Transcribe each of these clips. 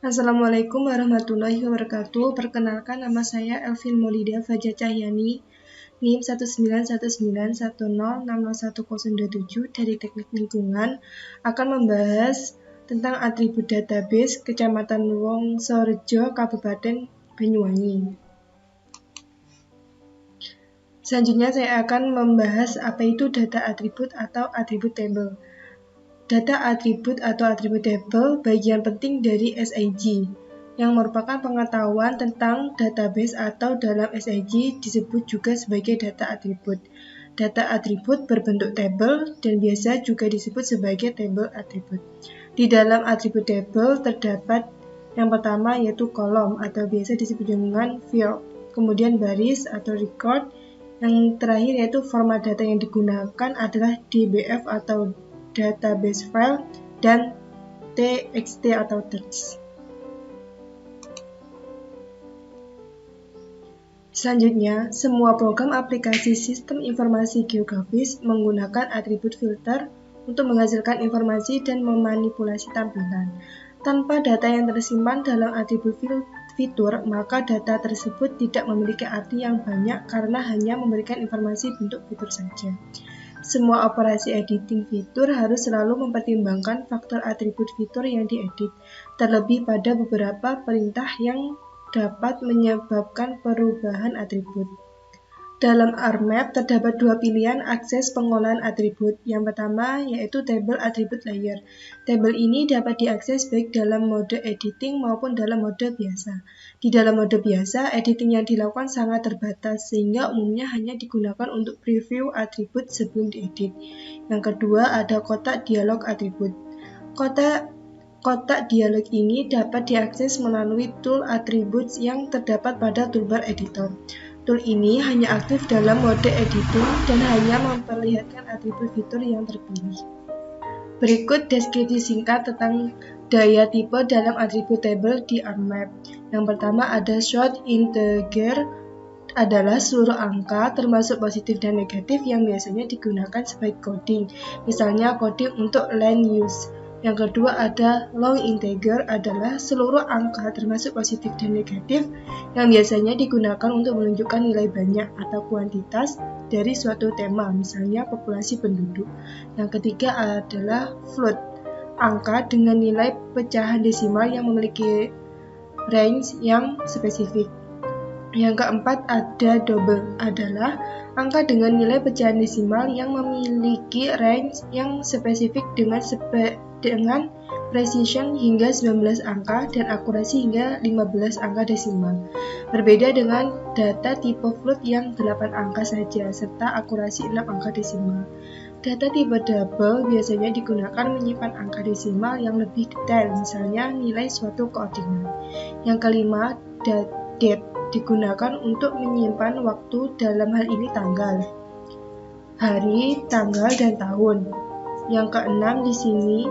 Assalamualaikum warahmatullahi wabarakatuh. Perkenalkan, nama saya Elvin Maulida Fajar Cahyani, NIM 19191060127 dari Teknik Lingkungan, akan membahas tentang atribut database Kecamatan Wongsorejo, Kabupaten Banyuwangi. Selanjutnya saya akan membahas apa itu data atribut atau atribut table. Data atribut atau atribut table bagian penting dari SIG, yang merupakan pengetahuan tentang database atau dalam SIG disebut juga sebagai data atribut. Data atribut berbentuk tabel dan biasa juga disebut sebagai table atribut. Di dalam atribut table terdapat yang pertama yaitu kolom atau biasa disebut dengan field, kemudian baris atau record, yang terakhir yaitu format data yang digunakan adalah DBF atau database file, dan TXT atau text. Selanjutnya, semua program aplikasi sistem informasi geografis menggunakan atribut filter untuk menghasilkan informasi dan memanipulasi tampilan. Tanpa data yang tersimpan dalam atribut fitur, maka data tersebut tidak memiliki arti yang banyak karena hanya memberikan informasi bentuk fitur saja. Semua operasi editing fitur harus selalu mempertimbangkan faktor atribut fitur yang diedit, terlebih pada beberapa perintah yang dapat menyebabkan perubahan atribut. Dalam RMap terdapat dua pilihan akses pengolahan atribut. Yang pertama yaitu table atribut layer. Tabel ini dapat diakses baik dalam mode editing maupun dalam mode biasa. Di dalam mode biasa, editing yang dilakukan sangat terbatas sehingga umumnya hanya digunakan untuk preview atribut sebelum diedit. Yang kedua ada kotak dialog atribut. Kotak dialog ini dapat diakses melalui tool attributes yang terdapat pada toolbar editor. Tool ini hanya aktif dalam mode editing dan hanya memperlihatkan atribut fitur yang terpilih. Berikut deskripsi singkat tentang daya tipe dalam atribut table di RMap. Yang pertama ada short integer, adalah seluruh angka termasuk positif dan negatif yang biasanya digunakan sebagai coding, misalnya coding untuk land use. Yang kedua ada long integer, adalah seluruh angka termasuk positif dan negatif yang biasanya digunakan untuk menunjukkan nilai banyak atau kuantitas dari suatu tema, misalnya populasi penduduk. Yang ketiga adalah float, angka dengan nilai pecahan desimal yang memiliki range yang spesifik. Yang keempat ada double, adalah angka dengan nilai pecahan desimal yang memiliki range yang spesifik dengan precision hingga 19 angka dan akurasi hingga 15 angka desimal. Berbeda dengan data tipe float yang 8 angka saja serta akurasi 6 angka desimal. Data tipe double biasanya digunakan menyimpan angka desimal yang lebih detail, misalnya nilai suatu koordinat. Yang kelima, date, digunakan untuk menyimpan waktu, dalam hal ini tanggal, hari, tanggal, dan tahun. Yang keenam di sini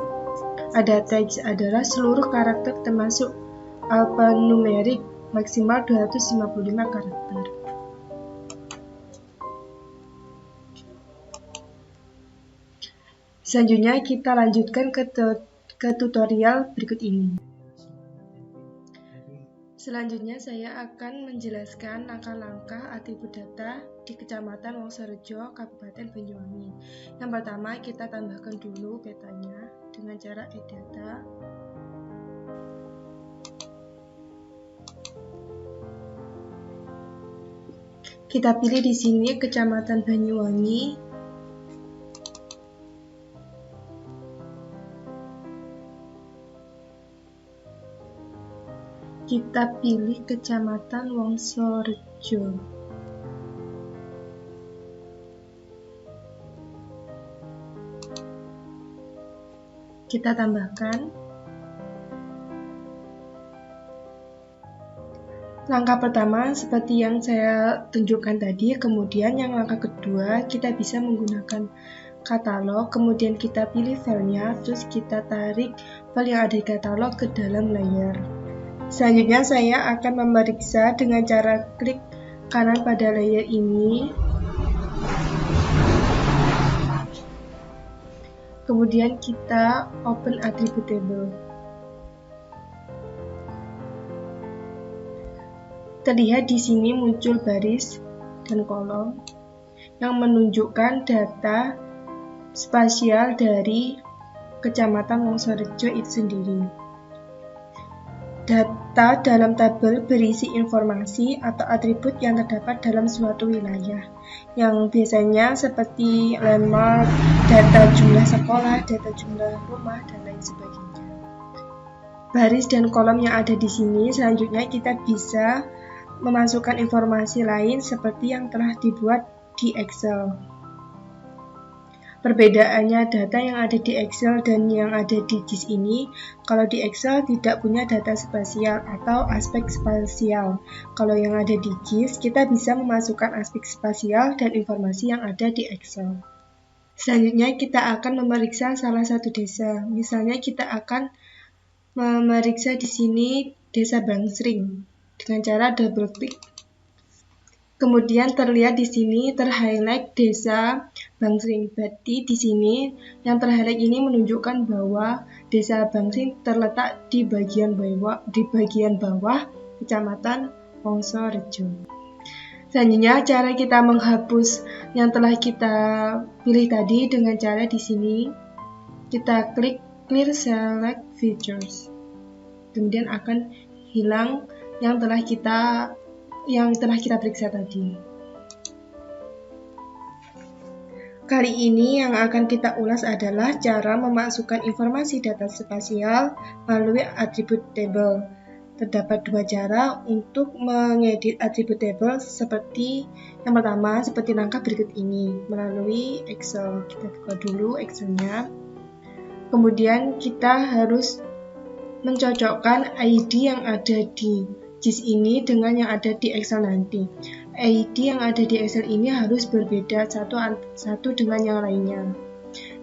ada text, adalah seluruh karakter termasuk alphanumerik maksimal 255 karakter. Selanjutnya kita lanjutkan ke tutorial berikut ini. Selanjutnya saya akan menjelaskan langkah-langkah atribut data di Kecamatan Wongsorejo, Kabupaten Banyuwangi. Yang pertama kita tambahkan dulu petanya dengan cara add data. Kita pilih di sini Kecamatan Banyuwangi. Kita pilih Kecamatan Wongsorejo. Kita tambahkan. Langkah pertama seperti yang saya tunjukkan tadi, kemudian yang langkah kedua kita bisa menggunakan katalog, kemudian kita pilih filenya, terus kita tarik file yang ada di katalog ke dalam layer. Selanjutnya saya akan memeriksa dengan cara klik kanan pada layer ini. Kemudian kita open attribute table. Terlihat di sini muncul baris dan kolom yang menunjukkan data spasial dari Kecamatan Wonorejo itu sendiri. Data dalam tabel berisi informasi atau atribut yang terdapat dalam suatu wilayah, yang biasanya seperti landmark, data jumlah sekolah, data jumlah rumah, dan lain sebagainya. Baris dan kolom yang ada di sini, selanjutnya kita bisa memasukkan informasi lain seperti yang telah dibuat di Excel. Perbedaannya data yang ada di Excel dan yang ada di JIS ini, kalau di Excel tidak punya data spasial atau aspek spasial. Kalau yang ada di JIS, kita bisa memasukkan aspek spasial dan informasi yang ada di Excel. Selanjutnya kita akan memeriksa salah satu desa. Misalnya kita akan memeriksa di sini Desa Bangsring dengan cara double klik. Kemudian terlihat di sini terhighlight Desa Bangsring. Berarti di sini yang terhighlight ini menunjukkan bahwa Desa Bangsring terletak di bagian bawah Kecamatan Wonorejo. Selanjutnya cara kita menghapus yang telah kita pilih tadi dengan cara di sini kita klik Clear Select Features. Kemudian akan hilang yang telah kita periksa tadi. Kali ini yang akan kita ulas adalah cara memasukkan informasi data spasial melalui atribut table. Terdapat dua cara untuk mengedit atribut table seperti yang pertama, seperti langkah berikut ini, melalui Excel. Kita buka dulu Excelnya. Kemudian kita harus mencocokkan ID yang ada di JIS ini dengan yang ada di Excel nanti. ID yang ada di Excel ini harus berbeda satu dengan yang lainnya.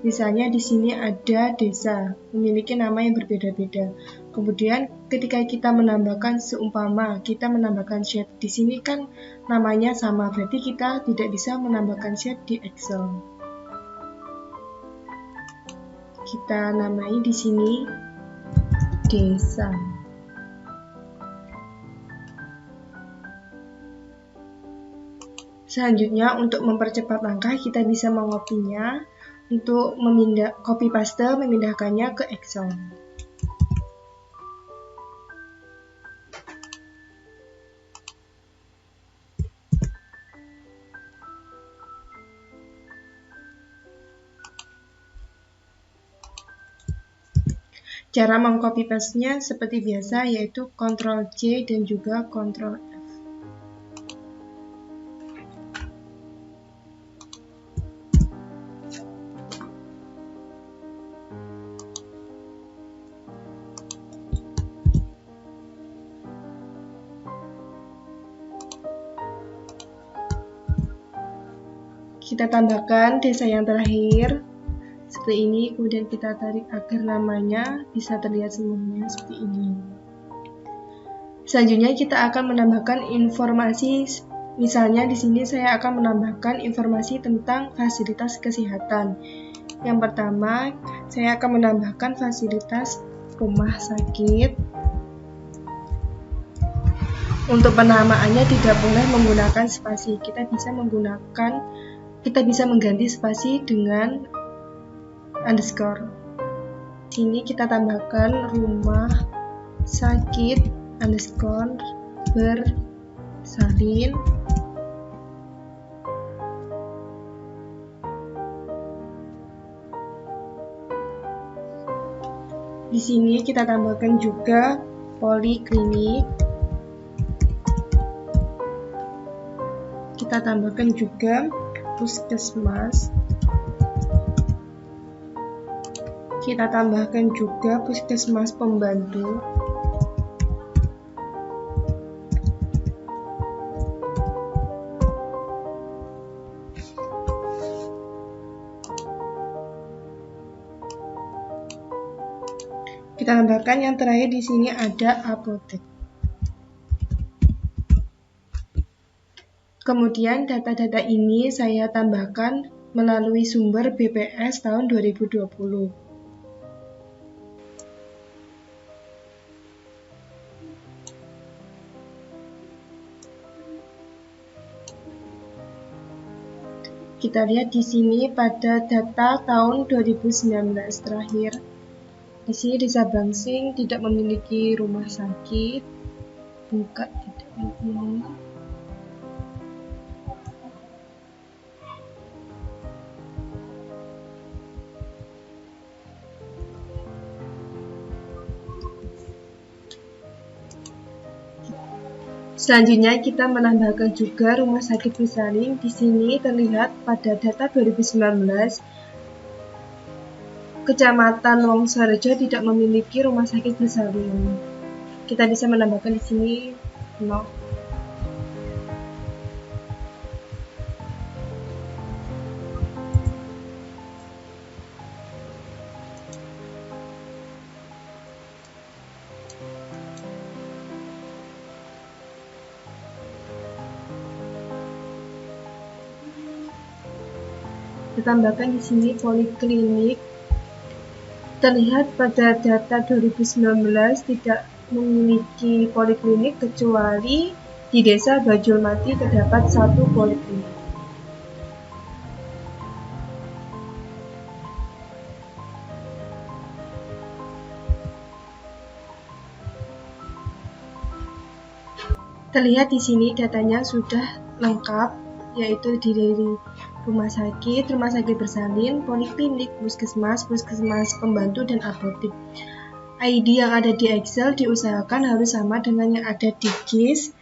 Misalnya di sini ada desa memiliki nama yang berbeda-beda. Kemudian ketika kita menambahkan seumpama kita menambahkan sheet di sini kan namanya sama, berarti kita tidak bisa menambahkan sheet di Excel. Kita namai di sini desa. Selanjutnya untuk mempercepat langkah kita bisa mengopinya untuk copy paste memindahkannya ke Excel. Cara mengcopy paste-nya seperti biasa yaitu Ctrl C dan juga Ctrl F. Kita tambahkan desa yang terakhir seperti ini, kemudian kita tarik agar namanya bisa terlihat semuanya seperti ini. Selanjutnya kita akan menambahkan informasi, misalnya di sini saya akan menambahkan informasi tentang fasilitas kesehatan. Yang pertama, saya akan menambahkan fasilitas rumah sakit. Untuk penamaannya tidak boleh menggunakan spasi. Kita bisa mengganti spasi dengan underscore. Sini kita tambahkan rumah sakit underscore bersalin. Di sini kita tambahkan juga poliklinik. Kita tambahkan juga puskesmas. Kita tambahkan juga puskesmas pembantu. Kita tambahkan yang terakhir di sini ada apotek. Kemudian data-data ini saya tambahkan melalui sumber BPS tahun 2020. Kita lihat di sini pada data tahun 2019 terakhir. Di sini Desa Bangsing tidak memiliki rumah sakit. Buka tidak memiliki. Selanjutnya kita menambahkan juga rumah sakit bersalin. Di sini terlihat pada data 2019 Kecamatan Wongsorejo tidak memiliki rumah sakit bersalin. Kita bisa menambahkan di sini 0. Ditambahkan di sini poliklinik. Terlihat pada data 2019 tidak memiliki poliklinik kecuali di Desa Bajulmati terdapat 1 poliklinik. Terlihat di sini datanya sudah lengkap, yaitu dari rumah sakit bersalin, poliklinik, puskesmas pembantu, dan apotek. ID yang ada di Excel diusahakan harus sama dengan yang ada di GIS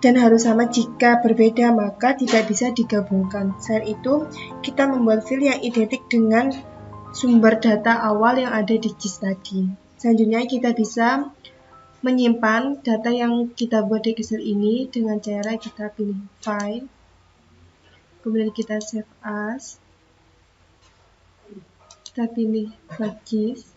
dan harus sama. Jika berbeda maka tidak bisa digabungkan. Selain itu, kita membuat file yang identik dengan sumber data awal yang ada di GIS tadi. Selanjutnya kita bisa menyimpan data yang kita buat di Excel ini dengan cara kita pilih file, kemudian kita save as, kita pilih GIS,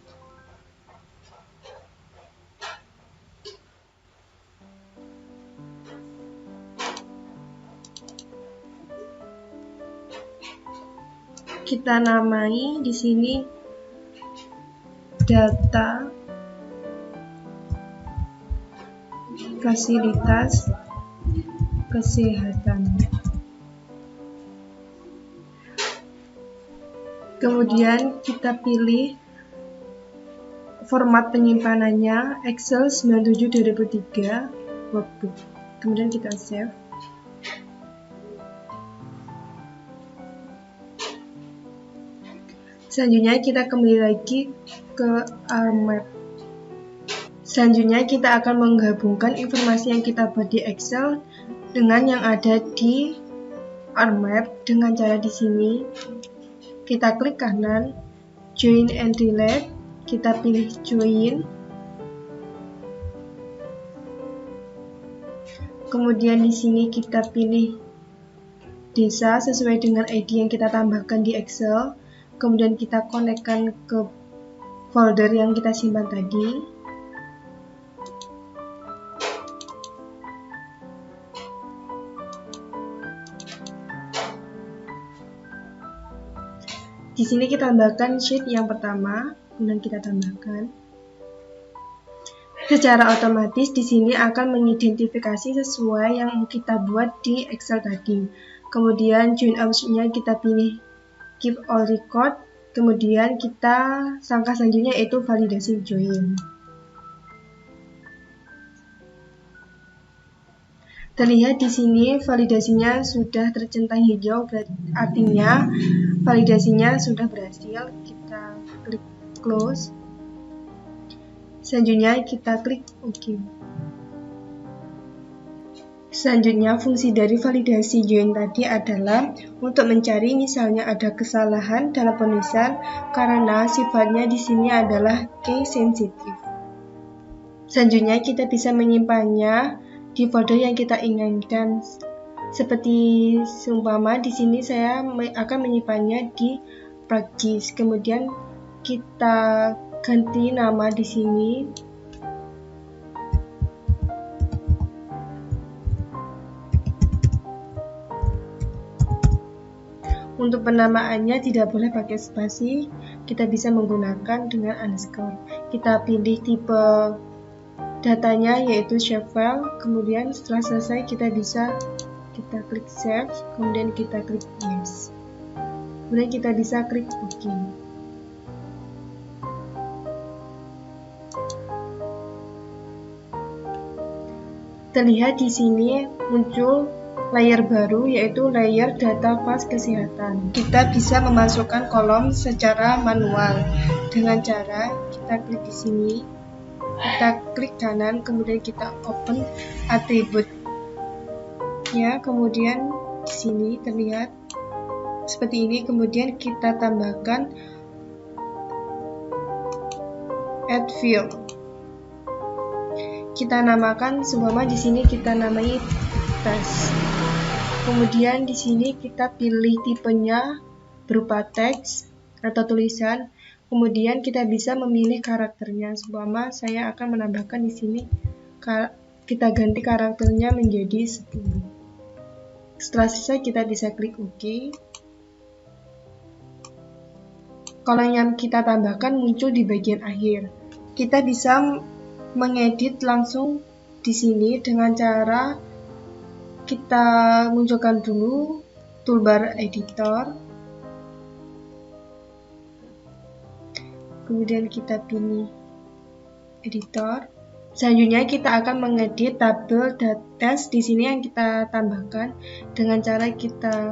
kita namai di sini data fasilitas kesehatan. Kemudian kita pilih format penyimpanannya Excel 97/2003 workbook. Kemudian kita save. Selanjutnya kita kembali lagi ke RMap. Selanjutnya kita akan menggabungkan informasi yang kita buat di Excel dengan yang ada di RMap dengan cara di sini. Kita klik kanan, Join and Relate, kita pilih Join. Kemudian di sini kita pilih desa sesuai dengan ID yang kita tambahkan di Excel. Kemudian kita konekkan ke folder yang kita simpan tadi. Di sini kita tambahkan sheet yang pertama, kemudian kita tambahkan. Secara otomatis di sini akan mengidentifikasi sesuai yang kita buat di Excel tadi. Kemudian join option-nya kita pilih keep all record. Kemudian langkah selanjutnya yaitu validasi join. Terlihat di sini validasinya sudah tercentang hijau, artinya validasinya sudah berhasil. Kita klik close. Selanjutnya kita klik OK. Selanjutnya fungsi dari validasi join tadi adalah untuk mencari misalnya ada kesalahan dalam penulisan karena sifatnya di sini adalah case sensitive. Selanjutnya kita bisa menyimpannya di folder yang kita inginkan. Seperti seumpama di sini saya akan menyimpannya di practice. Kemudian kita ganti nama di sini. Untuk penamaannya tidak boleh pakai spasi, kita bisa menggunakan dengan underscore. Kita pilih tipe datanya yaitu shapefile, kemudian setelah selesai kita bisa kita klik save, kemudian kita klik yes. Kemudian kita bisa klik OK. Terlihat di sini muncul layer baru, yaitu layer data fas kesehatan. Kita bisa memasukkan kolom secara manual dengan cara kita klik di sini, kita klik kanan, kemudian kita open atribut. Ya, kemudian di sini terlihat seperti ini. Kemudian kita tambahkan add field. Kita namakan, seumpama di sini kita namai tes. Kemudian di sini kita pilih tipenya berupa teks atau tulisan. Kemudian kita bisa memilih karakternya. Seumpama saya akan menambahkan di sini, kita ganti karakternya menjadi 10. Setelah selesai kita bisa klik OK. Kolom yang kita tambahkan muncul di bagian akhir. Kita bisa mengedit langsung di sini dengan cara kita munculkan dulu toolbar editor, kemudian kita pilih editor. Selanjutnya kita akan mengedit tabel test di sini yang kita tambahkan dengan cara kita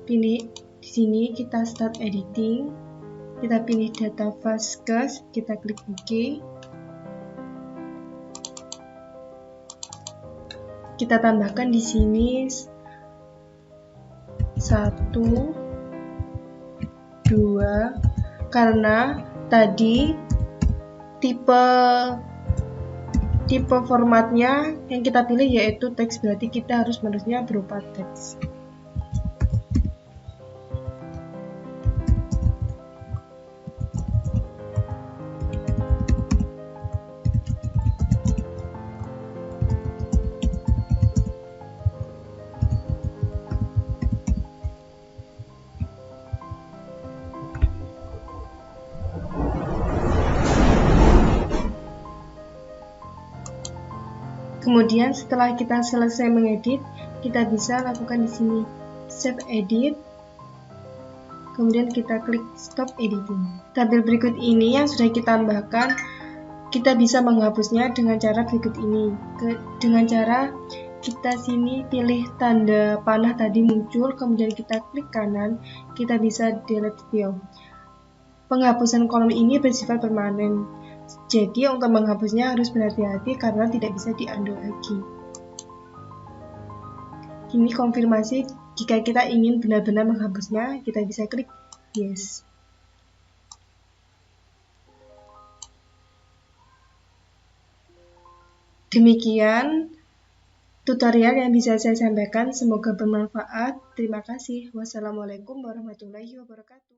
pilih di sini, kita start editing, kita pilih data fas kes, kita klik OK. Kita tambahkan di sini 1, 2, karena tadi tipe formatnya yang kita pilih yaitu teks, berarti kita harusnya berupa teks. Kemudian setelah kita selesai mengedit, kita bisa lakukan di sini save edit. Kemudian kita klik stop editing. Tabel berikut ini yang sudah kita tambahkan, kita bisa menghapusnya dengan cara berikut ini. Dengan cara kita sini pilih tanda panah tadi muncul, kemudian kita klik kanan, kita bisa delete field. Penghapusan kolom ini bersifat permanen. Jadi untuk menghapusnya harus berhati-hati karena tidak bisa diundo lagi. Ini konfirmasi, jika kita ingin benar-benar menghapusnya, kita bisa klik yes. Demikian tutorial yang bisa saya sampaikan, semoga bermanfaat. Terima kasih. Wassalamualaikum warahmatullahi wabarakatuh.